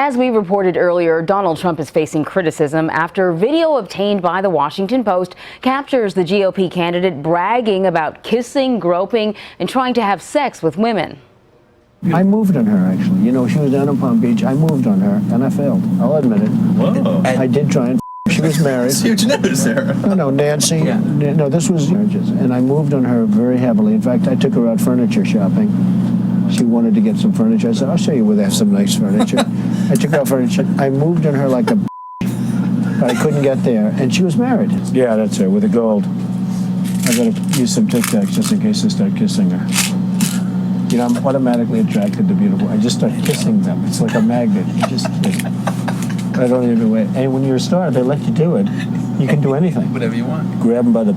As we reported earlier, Donald Trump is facing criticism after video obtained by the Washington Post captures the GOP candidate bragging about kissing, groping, and trying to have sex with women. I moved on her, actually. You know, she was down in Palm Beach. I moved on her, and I failed. I'll admit it. Whoa. I did try and she was married. It's huge news there. No, Nancy. Yeah. No, this was marriages. And I moved on her very heavily. In fact, I took her out furniture shopping. She wanted to get some furniture. I said, I'll show you where they have some nice furniture. I took out furniture. I moved on her like a but I couldn't get there. And she was married. Yeah, that's her, with the gold. I gotta use some Tic Tacs just in case I start kissing her. You know, I'm automatically attracted to beautiful. I just start kissing them. It's like a magnet. You just, I don't even wait. And when you're a star, they let you do it. You can do anything. Whatever you want. Grab them by the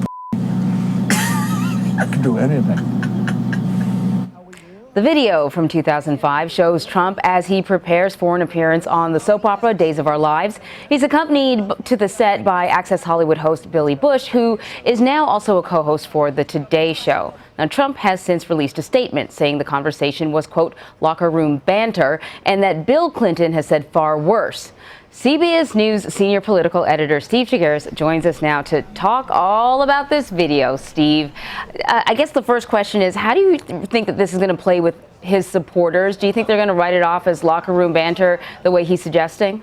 you can do anything. The video from 2005 shows Trump as he prepares for an appearance on the soap opera Days of Our Lives. He's accompanied to the set by Access Hollywood host Billy Bush, who is now also a co-host for The Today Show. Now, Trump has since released a statement saying the conversation was, quote, locker room banter, and that Bill Clinton has said far worse. CBS News senior political editor Steve Chaggaris joins us now to talk all about this video. Steve, I guess the first question is, how do you think that this is going to play with his supporters? Do you think they're going to write it off as locker room banter the way he's suggesting?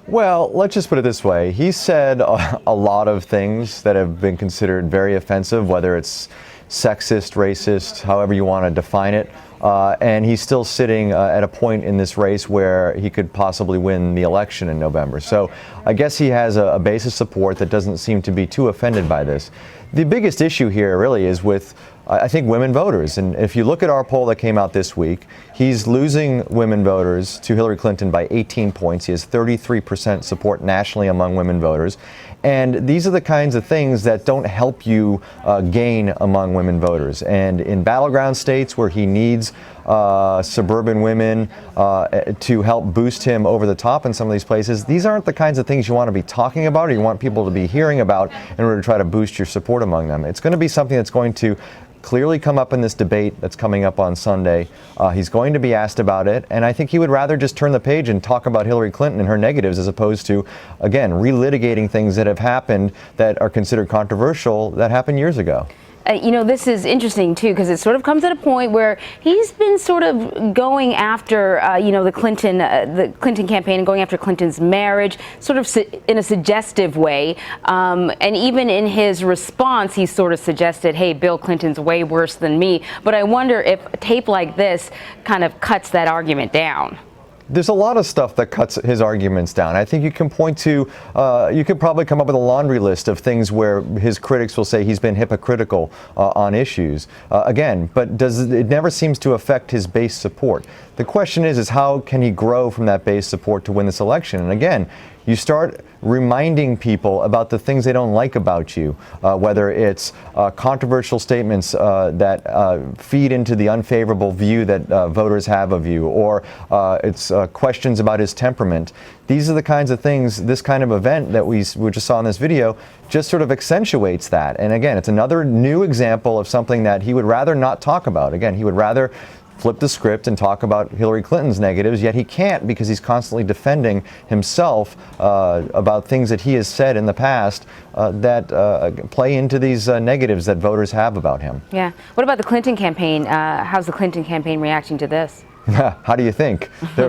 Well, let's just put it this way. He said a lot of things that have been considered very offensive, whether it's sexist, racist, however you want to define it. And he's still sitting at a point in this race where he could possibly win the election in November. So I guess he has a base of support that doesn't seem to be too offended by this. The biggest issue here really is with, I think, women voters. And if you look at our poll that came out this week, he's losing women voters to Hillary Clinton by 18 points. He has 33% support nationally among women voters. And these are the kinds of things that don't help you gain among women voters. And in battleground states where he needs suburban women to help boost him over the top in some of these places, these aren't the kinds of things you want to be talking about or you want people to be hearing about in order to try to boost your support among them. It's going to be something that's going to clearly come up in this debate that's coming up on Sunday. He's going to be asked about it, and I think he would rather just turn the page and talk about Hillary Clinton and her negatives as opposed to, again, relitigating things that have happened that are considered controversial that happened years ago. You know, this is interesting, too, because it sort of comes at a point where he's been sort of going after, you know, the Clinton campaign and going after Clinton's marriage, sort of in a suggestive way. And even in his response, he sort of suggested, hey, Bill Clinton's way worse than me. But I wonder if a tape like this kind of cuts that argument down. There's a lot of stuff that cuts his arguments down. I think you can point to, you could probably come up with a laundry list of things where his critics will say he's been hypocritical on issues. Again, but it never seems to affect his base support. The question is how can he grow from that base support to win this election? And again, you start reminding people about the things they don't like about you, whether it's controversial statements that feed into the unfavorable view that voters have of you, or it's questions about his temperament. These are the kinds of things, this kind of event that we just saw in this video just sort of accentuates that. And again, it's another new example of something that he would rather not talk about. Again, he would rather flip the script and talk about Hillary Clinton's negatives, yet he can't because he's constantly defending himself about things that he has said in the past that play into these negatives that voters have about him. Yeah. What about the Clinton campaign? How's the Clinton campaign reacting to this? How do you think?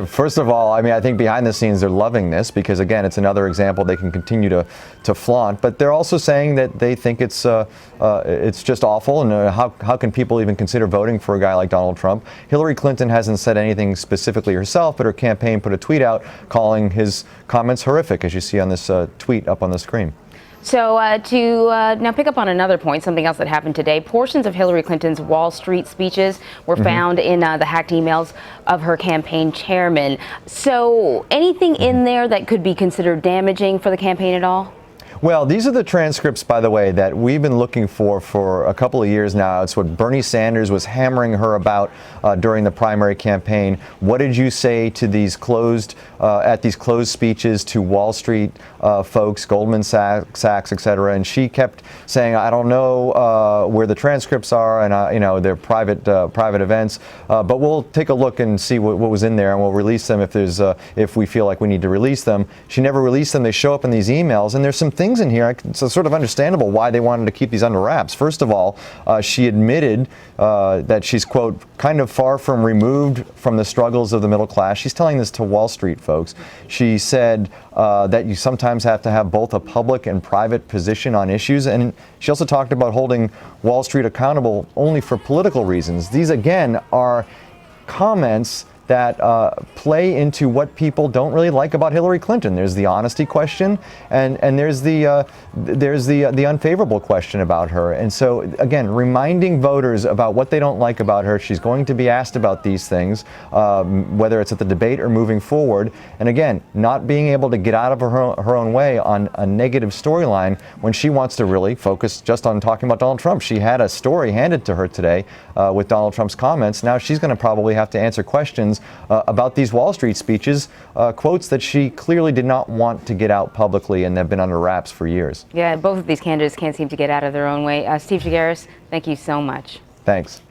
First of all, I mean, I think behind the scenes they're loving this because, again, it's another example they can continue to flaunt. But they're also saying that they think it's just awful, and how can people even consider voting for a guy like Donald Trump? Hillary Clinton hasn't said anything specifically herself, but her campaign put a tweet out calling his comments horrific, as you see on this tweet up on the screen. So to now pick up on another point, something else that happened today, portions of Hillary Clinton's Wall Street speeches were found in the hacked emails of her campaign chairman. So anything in there that could be considered damaging for the campaign at all? Well, these are the transcripts, by the way, that we've been looking for a couple of years now. It's what Bernie Sanders was hammering her about during the primary campaign. What did you say to these closed speeches to Wall Street folks, Goldman Sachs, et cetera? And she kept saying, I don't know where the transcripts are, and they're private events, but we'll take a look and see what was in there, and we'll release them if we feel like we need to release them. She never released them. They show up in these emails, and there's some things in here. It's sort of understandable why they wanted to keep these under wraps. First of all, she admitted that she's, quote, kind of far from removed from the struggles of the middle class. She's telling this to Wall Street folks. She said that you sometimes have to have both a public and private position on issues, and she also talked about holding Wall Street accountable only for political reasons. These, again, are comments that play into what people don't really like about Hillary Clinton. There's the honesty question, and there's the unfavorable question about her. And so, again, reminding voters about what they don't like about her. She's going to be asked about these things, whether it's at the debate or moving forward. And again, not being able to get out of her own way on a negative storyline when she wants to really focus just on talking about Donald Trump. She had a story handed to her today with Donald Trump's comments. Now she's going to probably have to answer questions about these Wall Street speeches, quotes that she clearly did not want to get out publicly and have been under wraps for years. Yeah, both of these candidates can't seem to get out of their own way. Steve Chaggaris, thank you so much. Thanks.